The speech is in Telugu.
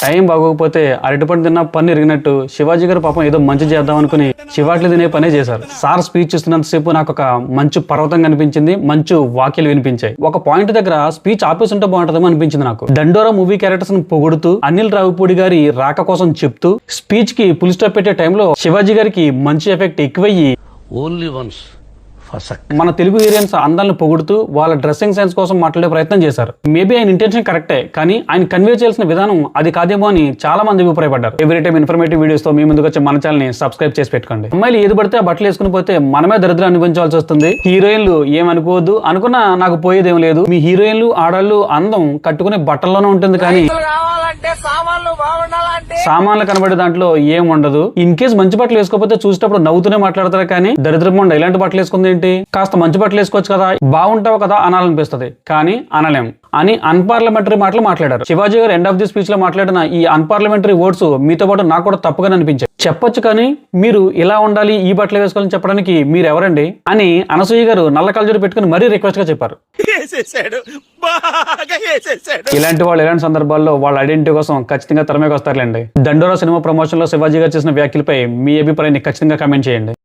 టైం బాగోకపోతే అరటిపండు తిన్నా పన్ను ఇరిగినట్టు శివాజీ గారు పాపం ఏదో మంచి చేద్దాం అనుకుని శివాట్లు తినే పనే చేశారు. సార్ స్పీచ్ ఇస్తున్నంతసేపు నాకు ఒక మంచు పర్వతం కనిపించింది, మంచు వాక్యాలు వినిపించాయి. ఒక పాయింట్ దగ్గర స్పీచ్ ఆపేసి ఉంటే బాగుంటుందేమో అనిపించింది నాకు. దండోరా మూవీ క్యారెక్టర్స్ ని పొగుడుతూ అనిల్ రావిపూడి గారి రాక కోసం చెప్తూ స్పీచ్ కి ఫుల్ స్టాప్ పెట్టే టైంలో శివాజీ గారికి మంచి ఎఫెక్ట్ ఎక్కువయ్యి ఓన్లీ వన్స్ మన తెలుగు హీరోయిన్స్ అందాలను పొగుడుతూ వాళ్ళ డ్రెస్సింగ్ సెన్స్ కోసం మాట్లాడే ప్రయత్నం చేశారు. మేబీ ఆయన ఇంటెన్షన్ కరెక్టే, కానీ ఆయన కన్వే చేయాల్సిన విధానం అది కాదేమో అని చాలా మంది అభిప్రాయపడ్డారు. ఎవ్రీ టైం ఇన్ఫర్మేటివ్ వీడియోస్ తో మీ ముందుకు వచ్చే మన ఛానల్ ని సబ్స్క్రైబ్ చేసి పెట్టుకోండి. అమ్మాయిలు ఏది పడితే ఆ బట్టలు వేసుకుని పోతే మనమే దరిద్రం అనిపించాల్సి వస్తుంది. హీరోయిన్లు ఏమనుకోవద్దు, అనుకున్నా నాకు పోయేదేం లేదు. మీ హీరోయిన్లు ఆడాళ్ళు అందం కట్టుకునే బట్టల్లోనే ఉంటుంది, కానీ సామాన్లు కనబడే దాంట్లో ఏం ఉండదు. ఇన్ కేస్ మంచి బట్టలు వేసుకోకపోతే చూసేటప్పుడు నవ్వుతూనే మాట్లాడతారు, కానీ దరిద్రం ఉండ ఇలాంటి బట్టలు వేసుకుంది ఏంటి, కాస్త మంచి బట్టలు వేసుకోవచ్చు కదా, బాగుంటావు కదా అనాలనిపిస్తుంది, కానీ అనలేం అని అన్పార్లమెంటరీ మాటలు మాట్లాడారు. శివాజీ గారు ఎండ్ ఆఫ్ ది స్పీచ్ లో మాట్లాడిన ఈ అన్పార్లమెంటరీ వర్డ్స్ మీతో పాటు నాకు కూడా తప్పుగా అనిపించాయి. చెప్పొచ్చు, కానీ మీరు ఇలా ఉండాలి, ఈ బట్టలు వేసుకోవాలని చెప్పడానికి మీరు ఎవరండి అని అనసూయ గారు నల్ల కలజోడు పెట్టుకుని మరీ రిక్వెస్ట్ గా చెప్పారు. ఇలాంటి వాళ్ళు ఇలాంటి సందర్భాల్లో వాళ్ళ ఐడెంటిటీ కోసం ఖచ్చితంగా తెరమేకి వస్తారులేండి. దండోరా సినిమా ప్రమోషన్ లో శివాజీ గారు చేసిన వ్యాఖ్యలపై మీ అభిప్రాయాన్ని ఖచ్చితంగా కామెంట్ చేయండి.